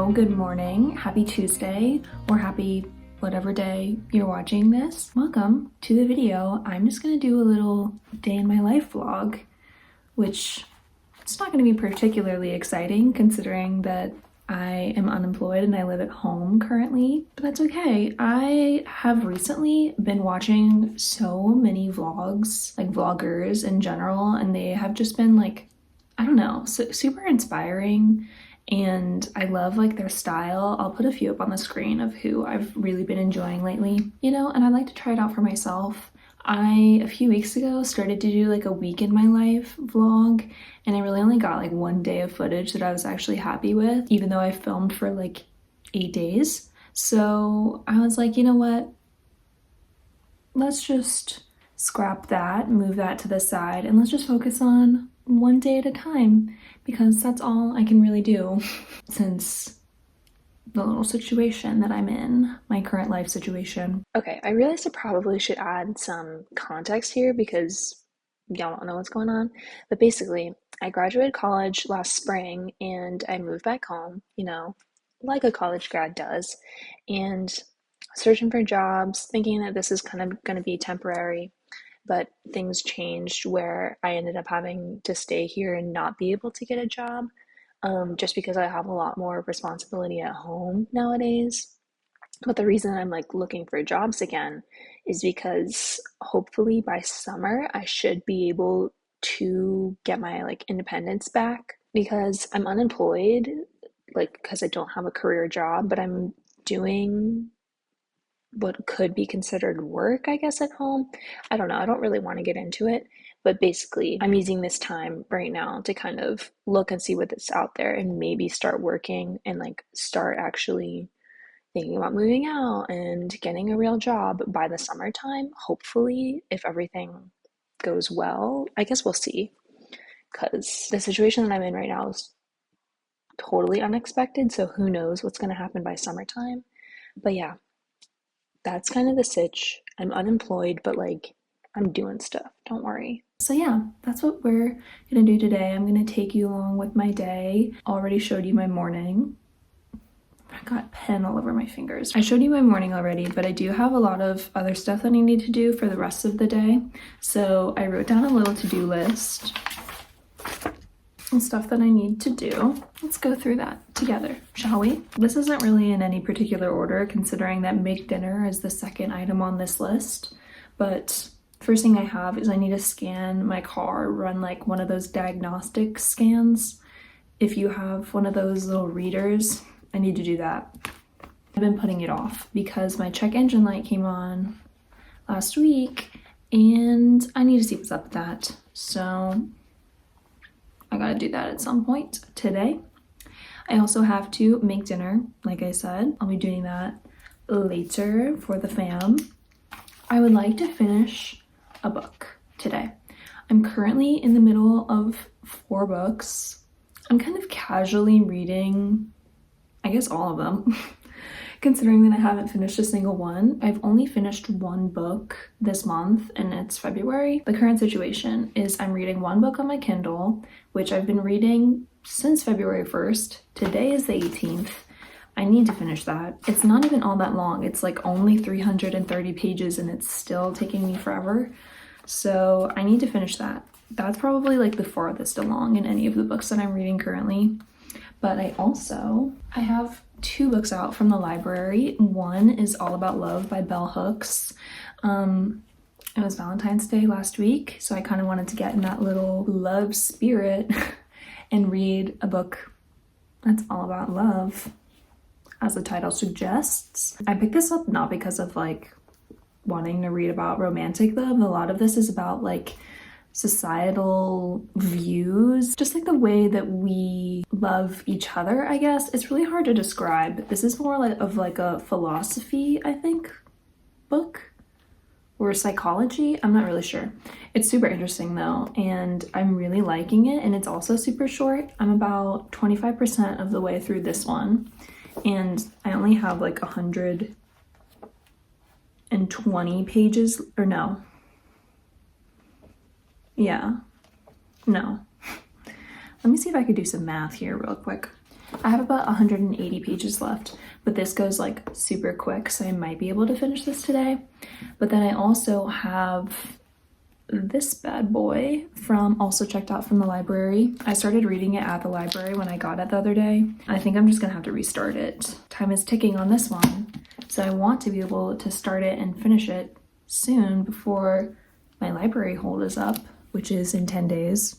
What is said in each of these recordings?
Hello, good morning, happy Tuesday, or happy whatever day you're watching this. Welcome to the video. I'm just gonna do a little day in my life vlog, which it's not gonna be particularly exciting considering that I am unemployed and I live at home currently, but that's okay. I have recently been watching so many vlogs, like vloggers in general, and they have just been like, I don't know, super inspiring. And I love like their style. I'll put a few up on the screen of who I've really been enjoying lately, you know, and I'd like to try it out for myself. A few weeks ago, started to do like a week in my life vlog, and I really only got like one day of footage that I was actually happy with, even though I filmed for like 8 days. So I was like, you know what? Let's just scrap that, move that to the side, and let's just focus on one day at a time, because that's all I can really do since the little situation that I'm in, my current life situation. Okay, I realized I probably should add some context here because y'all don't know what's going on. But basically, I graduated college last spring and I moved back home, you know, like a college grad does, and searching for jobs, thinking that this is kind of going to be temporary. But things changed where I ended up having to stay here and not be able to get a job, just because I have a lot more responsibility at home nowadays. But the reason I'm like looking for jobs again is because hopefully by summer I should be able to get my like independence back, because I'm unemployed, like because I don't have a career job, but I'm doing what could be considered work, I guess, at home. I don't know. I don't really want to get into it, but basically, I'm using this time right now to kind of look and see what's out there and maybe start working and like start actually thinking about moving out and getting a real job by the summertime. Hopefully, if everything goes well, I guess we'll see, because the situation that I'm in right now is totally unexpected. So who knows what's going to happen by summertime. But yeah, that's kind of the sitch. I'm unemployed, but like I'm doing stuff. Don't worry. So yeah, that's what we're gonna do today. I'm gonna take you along with my day. Already showed you my morning. I got pen all over my fingers. I showed you my morning already, but I do have a lot of other stuff that I need to do for the rest of the day. So I wrote down a little to-do list and stuff that I need to do. Let's go through that together, shall we? This isn't really in any particular order, considering that make dinner is the second item on this list. But first thing I have is I need to scan my car, run like one of those diagnostic scans. If you have one of those little readers, I need to do that. I've been putting it off because my check engine light came on last week and I need to see what's up with that. So I gotta do that at some point today. I also have to make dinner, like I said. I'll be doing that later for the fam. I would like to finish a book today. I'm currently in the middle of 4 books. I'm kind of casually reading, I guess, all of them, considering that I haven't finished a single one. I've only finished 1 book this month, and it's February. The current situation is I'm reading 1 book on my Kindle, which I've been reading since February 1st. Today is the 18th. I need to finish that. It's not even all that long. It's like only 330 pages and it's still taking me forever. So I need to finish that. That's probably like the farthest along in any of the books that I'm reading currently. But I have 2 books out from the library. One is All About Love by Bell Hooks. It was Valentine's Day last week, so I kind of wanted to get in that little love spirit and read a book that's all about love, as the title suggests. I picked this up not because of like wanting to read about romantic love. A lot of this is about like societal views, just like the way that we love each other, I guess. It's really hard to describe. This is more like of a philosophy, I think, book, or psychology. I'm not really sure. It's super interesting though, and I'm really liking it, and it's also super short. I'm about 25% of the way through this one, and I only have like 120 pages, or no. Yeah, no. Let me see if I could do some math here real quick. I have about 180 pages left, but this goes like super quick, so I might be able to finish this today. But then I also have this bad boy also checked out from the library. I started reading it at the library when I got it the other day. I think I'm just gonna have to restart it. Time is ticking on this one, so I want to be able to start it and finish it soon before my library hold is up, which is in 10 days.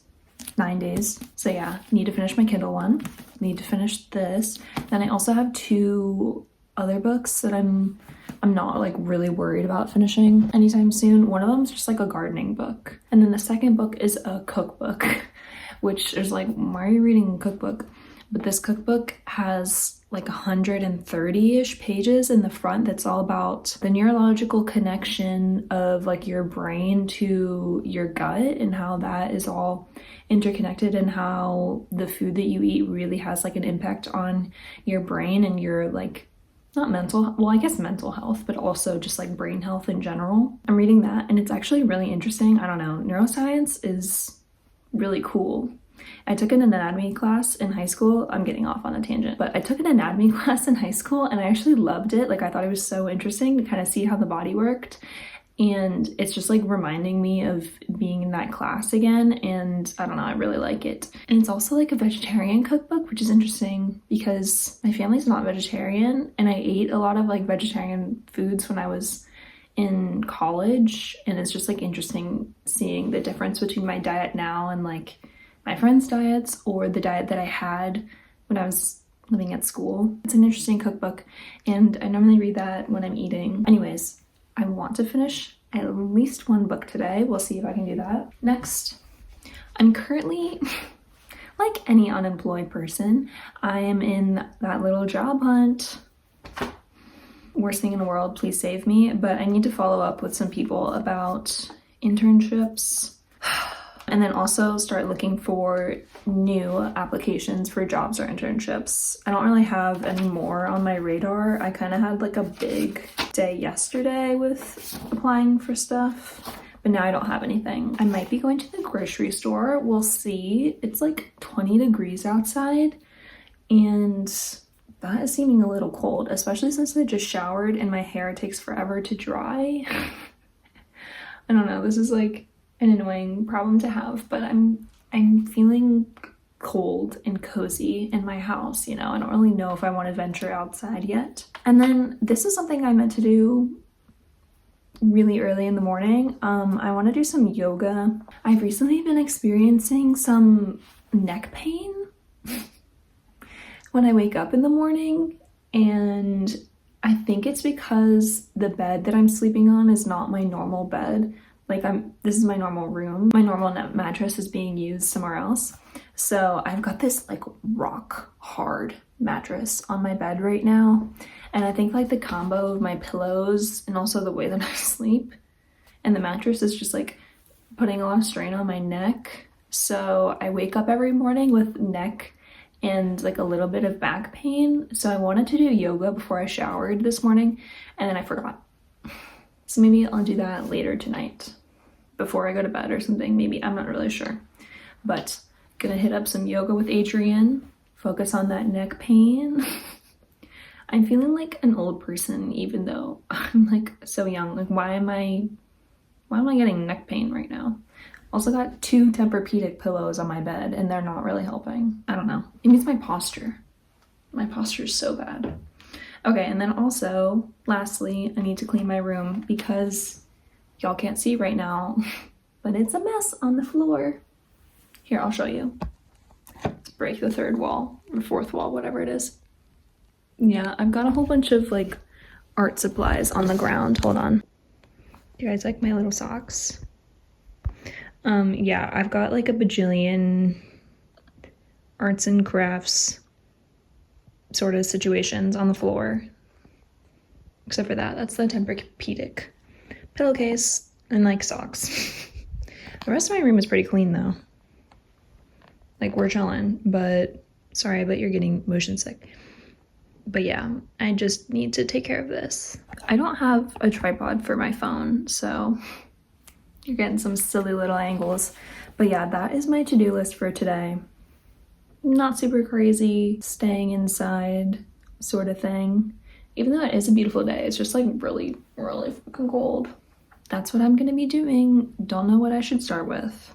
9 days. So yeah, need to finish my Kindle one, need to finish this. Then I also have 2 other books that I'm not like really worried about finishing anytime soon. One of them is just like a gardening book, and then the second book is a cookbook, which is like, why are you reading a cookbook? But this cookbook has like 130-ish pages in the front that's all about the neurological connection of like your brain to your gut and how that is all interconnected, and how the food that you eat really has like an impact on your brain and your like, not mental, well I guess mental health, but also just like brain health in general. I'm reading that and it's actually really interesting. I don't know, neuroscience is really cool. I took an anatomy class in high school. I'm getting off on a tangent, but I took an anatomy class in high school and I actually loved it. Like I thought it was so interesting to kind of see how the body worked. And it's just like reminding me of being in that class again. And I don't know, I really like it. And it's also like a vegetarian cookbook, which is interesting because my family's not vegetarian and I ate a lot of like vegetarian foods when I was in college. And it's just like interesting seeing the difference between my diet now and like my friends' diets or the diet that I had when I was living at school. It's an interesting cookbook and I normally read that when I'm eating. Anyways, I want to finish at least 1 book today. We'll see if I can do that. Next, I'm currently, like any unemployed person, I am in that little job hunt. Worst thing in the world, please save me. But I need to follow up with some people about internships. And then also start looking for new applications for jobs or internships. I don't really have any more on my radar. I kind of had like a big day yesterday with applying for stuff, but now I don't have anything. I might be going to the grocery store. We'll see. It's like 20 degrees outside and that is seeming a little cold, especially since I just showered and my hair takes forever to dry. I don't know, this is like an annoying problem to have, but I'm feeling cold and cozy in my house, you know. I don't really know if I want to venture outside yet. And then this is something I meant to do really early in the morning. I want to do some yoga. I've recently been experiencing some neck pain when I wake up in the morning, and I think it's because the bed that I'm sleeping on is not my normal bed. Like this is my normal room. My normal mattress is being used somewhere else. So I've got this like rock hard mattress on my bed right now. And I think like the combo of my pillows and also the way that I sleep and the mattress is just like putting a lot of strain on my neck. So I wake up every morning with neck and like a little bit of back pain. So I wanted to do yoga before I showered this morning and then I forgot. So maybe I'll do that later tonight before I go to bed or something. Maybe, I'm not really sure. But gonna hit up some yoga with Adrienne, focus on that neck pain. I'm feeling like an old person even though I'm like so young. Like why am I getting neck pain right now? Also got 2 Tempur-Pedic pillows on my bed and they're not really helping. I don't know. It means my posture. My posture is so bad. Okay, and then also, lastly, I need to clean my room because y'all can't see right now, but it's a mess on the floor. Here, I'll show you. Let's break the 3rd wall or 4th wall, whatever it is. Yeah, I've got a whole bunch of like art supplies on the ground. Hold on. You guys like my little socks? Yeah, I've got like a bajillion arts and crafts sort of situations on the floor. Except for that, that's the Tempur-Pedic pillowcase and like socks. The rest of my room is pretty clean though. Like we're chilling, but sorry, but you're getting motion sick. But yeah, I just need to take care of this. I don't have a tripod for my phone, so you're getting some silly little angles. But yeah, that is my to-do list for today. not super crazy, staying inside sort of thing. Even though it is a beautiful day, it's just like really, really fucking cold. That's what I'm gonna be doing. Don't know what I should start with.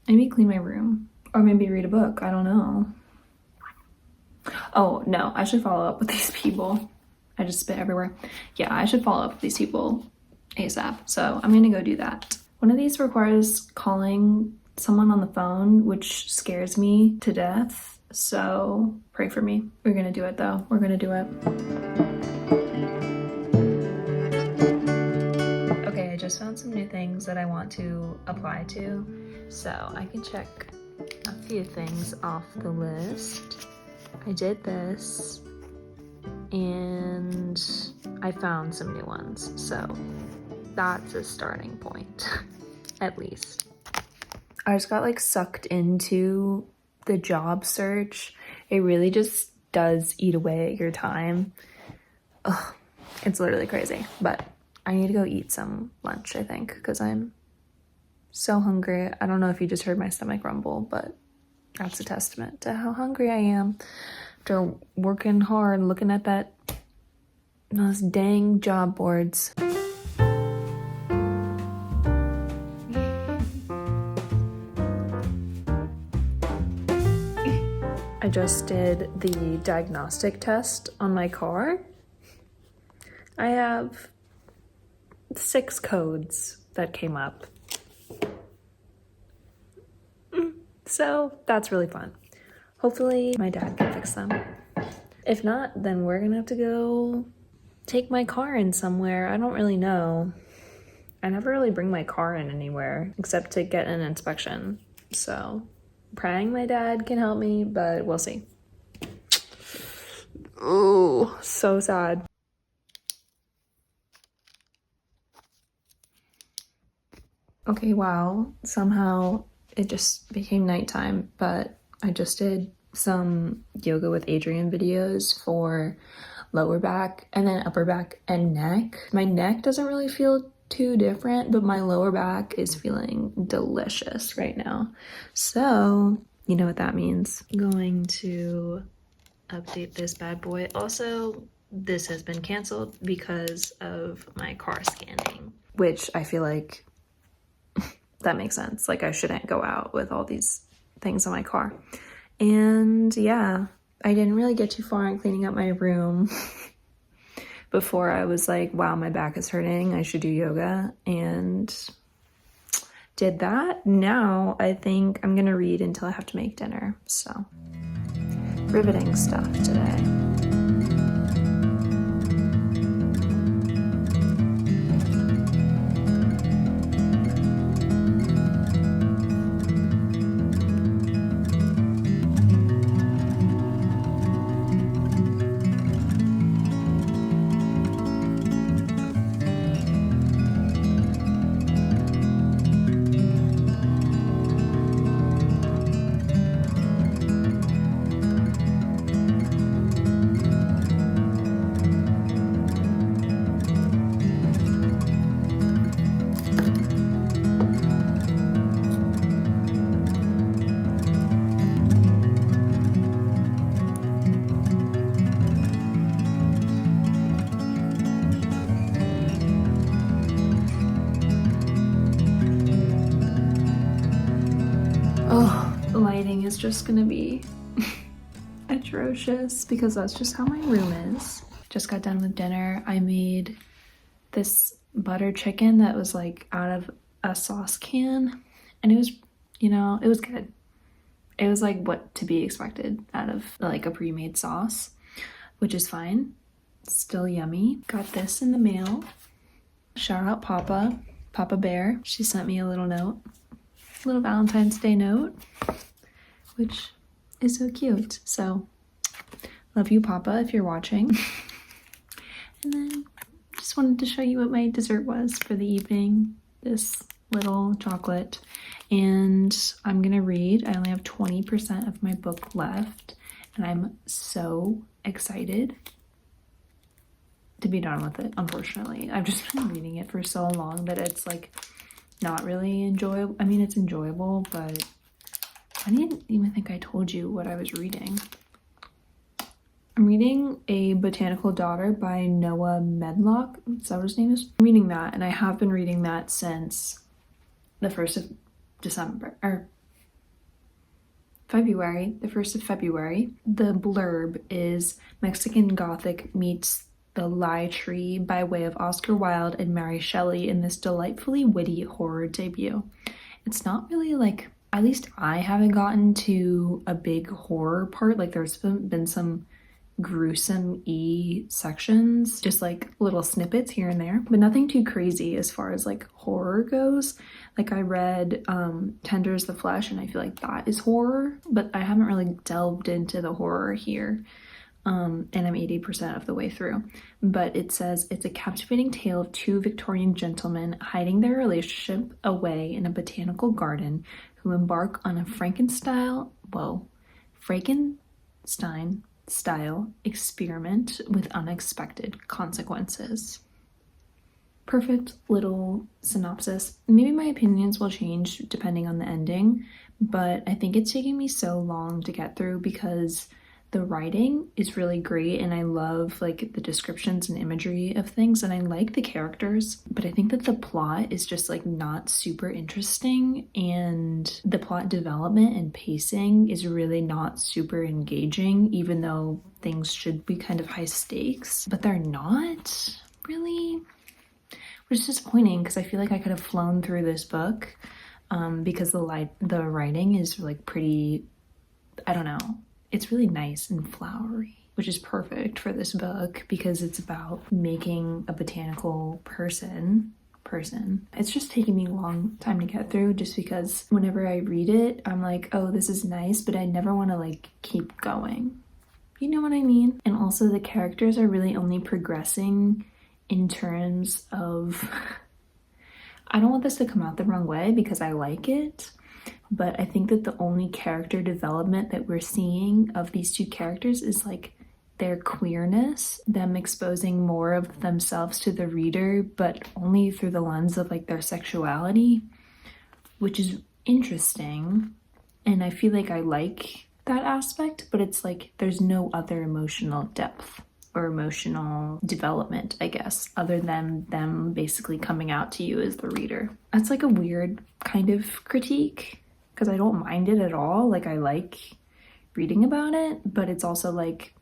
Maybe clean my room. Or maybe read a book, I don't know. Oh no, I should follow up with these people. I just spit everywhere. Yeah, I should follow up with these people ASAP. So I'm gonna go do that. One of these requires calling someone on the phone, which scares me to death. So pray for me. We're gonna do it though. We're gonna do it. Okay, I just found some new things that I want to apply to. So I can check a few things off the list. I did this and I found some new ones. So that's a starting point, at least. I just got like sucked into the job search. It really just does eat away at your time. Ugh, it's literally crazy, but I need to go eat some lunch, I think, because I'm so hungry. I don't know if you just heard my stomach rumble, but that's a testament to how hungry I am after working hard, looking at those dang job boards. I just did the diagnostic test on my car. I have 6 codes that came up. So that's really fun. Hopefully my dad can fix them. If not, then we're gonna have to go take my car in somewhere. I don't really know. I never really bring my car in anywhere except to get an inspection. So praying my dad can help me, but we'll see. Ooh, so sad. Okay, wow. Somehow it just became nighttime, but I just did some yoga with Adriene videos for lower back and then upper back and neck. My neck doesn't really feel too different, but my lower back is feeling delicious right now. So you know what that means. I'm going to update this bad boy. Also, this has been canceled because of my car scanning, which I feel like that makes sense. Like I shouldn't go out with all these things on my car. And yeah, I didn't really get too far in cleaning up my room before I was like, wow, my back is hurting. I should do yoga, and did that. Now I think I'm gonna read until I have to make dinner. So riveting stuff today. Oh, the lighting is just gonna be atrocious because that's just how my room is. Just got done with dinner. I made this butter chicken that was like out of a sauce can, and it was, you know, it was good. It was like what to be expected out of like a pre-made sauce, which is fine. Still yummy. Got this in the mail. Shout out Papa Bear. She sent me a little note, a little Valentine's Day note, which is so cute. So love you, Papa, if you're watching. And then just wanted to show you what my dessert was for the evening. This little chocolate. And I'm gonna read. I only have 20% of my book left, and I'm so excited to be done with it. Unfortunately, I've just been reading it for so long that it's like not really enjoyable. I mean, it's enjoyable, but I didn't even think I told you what I was reading. I'm reading A Botanical Daughter by Noah Medlock. Is that what his name is? I'm reading that, and I have been reading that since the 1st of December, or February, the 1st of February. The blurb is Mexican Gothic meets the Lie Tree by way of Oscar Wilde and Mary Shelley in this delightfully witty horror debut. It's not really like, at least I haven't gotten to a big horror part. Like there's been some gruesome-y sections, just like little snippets here and there, but nothing too crazy as far as like horror goes. Like I read Tender is the Flesh, and I feel like that is horror, but I haven't really delved into the horror here. And I'm 80% of the way through. But it says it's a captivating tale of two Victorian gentlemen hiding their relationship away in a botanical garden who embark on a Frankenstein style experiment with unexpected consequences. Perfect little synopsis. Maybe my opinions will change depending on the ending, but I think it's taking me so long to get through because the writing is really great and I love like the descriptions and imagery of things and I like the characters, but I think that the plot is just like not super interesting and the plot development and pacing is really not super engaging, even though things should be kind of high stakes, but they're not really, which is disappointing because I feel like I could have flown through this book because the writing is like pretty, I don't know, it's really nice and flowery, which is perfect for this book because it's about making a botanical person. It's just taking me a long time to get through just because whenever I read it, I'm like, oh, this is nice, but I never want to like keep going. You know what I mean? And also the characters are really only progressing in terms of, I don't want this to come out the wrong way because I like it, but I think that the only character development that we're seeing of these two characters is like their queerness, them exposing more of themselves to the reader, but only through the lens of like their sexuality, which is interesting. And I feel like I like that aspect, but it's like there's no other emotional depth or emotional development, I guess, other than them basically coming out to you as the reader. That's like a weird kind of critique because I don't mind it at all. Like I like reading about it, but it's also like,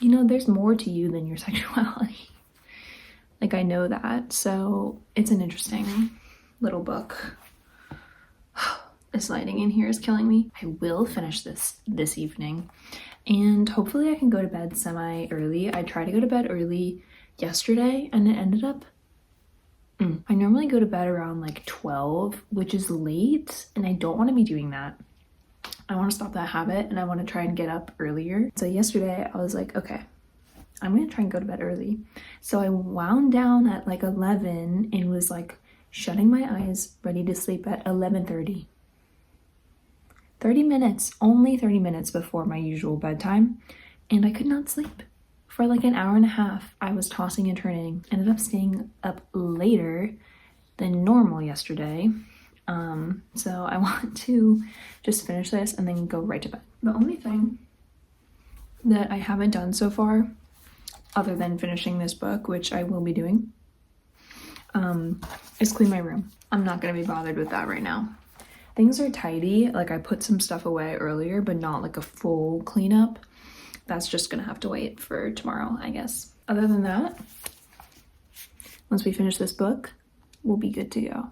you know, there's more to you than your sexuality. Like I know that. So it's an interesting little book. This lighting in here is killing me. I will finish this evening and hopefully I can go to bed semi-early. I tried to go to bed early yesterday and it ended up I normally go to bed around like 12, which is late, and I don't want to be doing that. I want to stop that habit and I want to try and get up earlier. So yesterday I was like, okay, I'm going to try and go to bed early. So I wound down at like 11 and was like shutting my eyes, ready to sleep at 11:30. 30 minutes, only 30 minutes before my usual bedtime, and I could not sleep. For like an hour and a half, I was tossing and turning. Ended up staying up later than normal yesterday. So I want to just finish this and then go right to bed. The only thing that I haven't done so far, other than finishing this book, which I will be doing, is clean my room. I'm not gonna be bothered with that right now. Things are tidy, like I put some stuff away earlier, but not like a full cleanup. That's just gonna have to wait for tomorrow, I guess. Other than that, once we finish this book, we'll be good to go.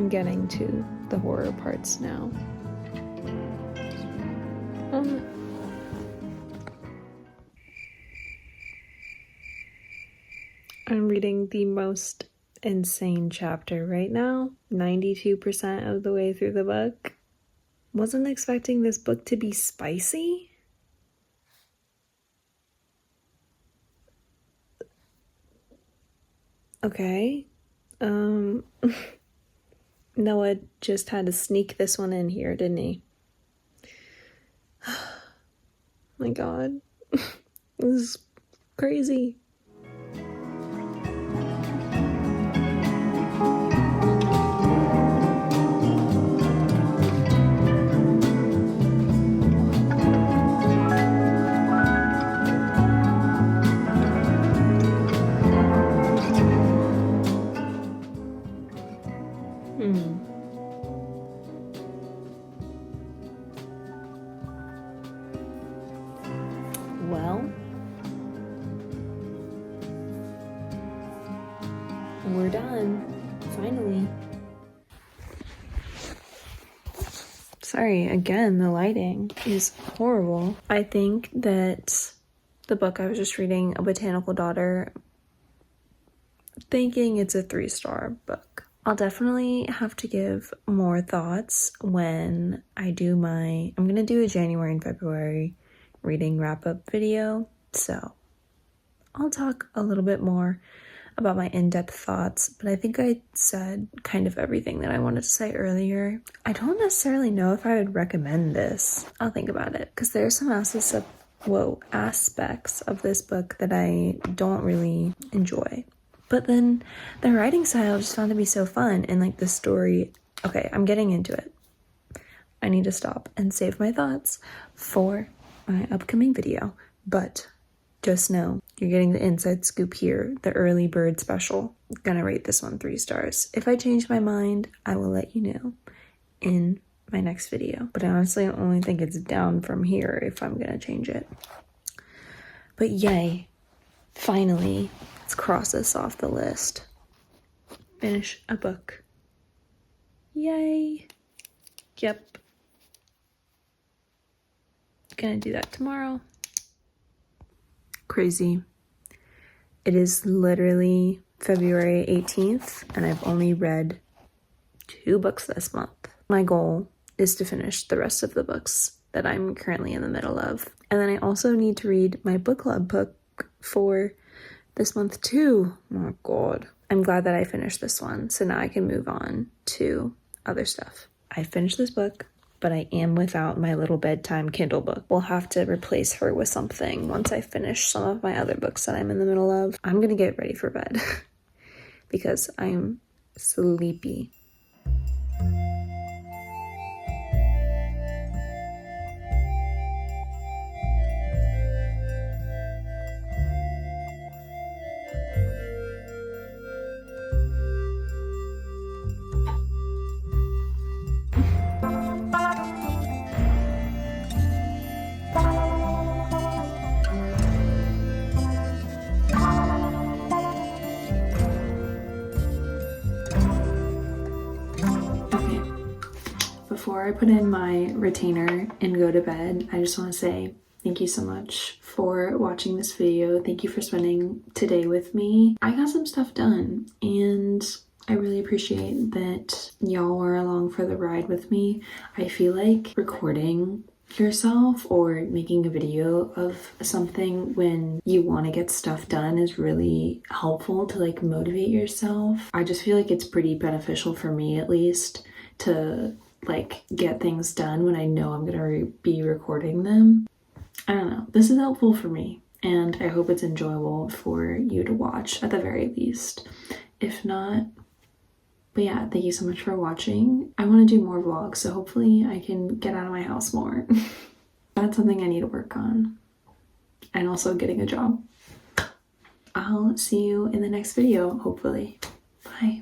Getting to the horror parts now. I'm reading the most insane chapter right now. 92% of the way through the book. Wasn't expecting this book to be spicy. Okay. Noah just had to sneak this one in here, didn't he? My God. This is crazy. Well, we're done. Finally. Sorry, again, the lighting is horrible. I think that the book I was just reading, A Botanical Daughter, thinking it's a 3-star book. I'll definitely have to give more thoughts when I do I'm gonna do a January and February reading wrap-up video, so I'll talk a little bit more about my in-depth thoughts, but I think I said kind of everything that I wanted to say earlier. I don't necessarily know if I would recommend this. I'll think about it, because there are some aspects of this book that I don't really enjoy. But then the writing style just found to be so fun, and like the story. Okay, I'm getting into it. I need to stop and save my thoughts for my upcoming video, but just know you're getting the inside scoop here, the early bird special. I'm gonna rate this one 3 stars. If I change my mind, I will let you know in my next video, but I honestly only think it's down from here if I'm gonna change it. But yay, finally, let's cross this off the list. Finish a book. Yay. Yep. Gonna do that tomorrow. Crazy. It is literally February 18th, and I've only read 2 books this month. My goal is to finish the rest of the books that I'm currently in the middle of. And then I also need to read my book club book for this month too. Oh my God. I'm glad that I finished this one, so now I can move on to other stuff. I finished this book, but I am without my little bedtime Kindle book. We'll have to replace her with something once I finish some of my other books that I'm in the middle of. I'm gonna get ready for bed because I'm sleepy. Before I put in my retainer and go to bed, I just want to say thank you so much for watching this video. Thank you for spending today with me. I got some stuff done, and I really appreciate that y'all were along for the ride with me. I feel like recording yourself or making a video of something when you want to get stuff done is really helpful to like motivate yourself. I just feel like it's pretty beneficial for me, at least, to like get things done when I know I'm gonna be recording them. I don't know, this is helpful for me, and I hope it's enjoyable for you to watch at the very least. If not, but yeah, thank you so much for watching. I want to do more vlogs, so hopefully I can get out of my house more. That's something I need to work on, and also getting a job. I'll see you in the next video, hopefully. Bye.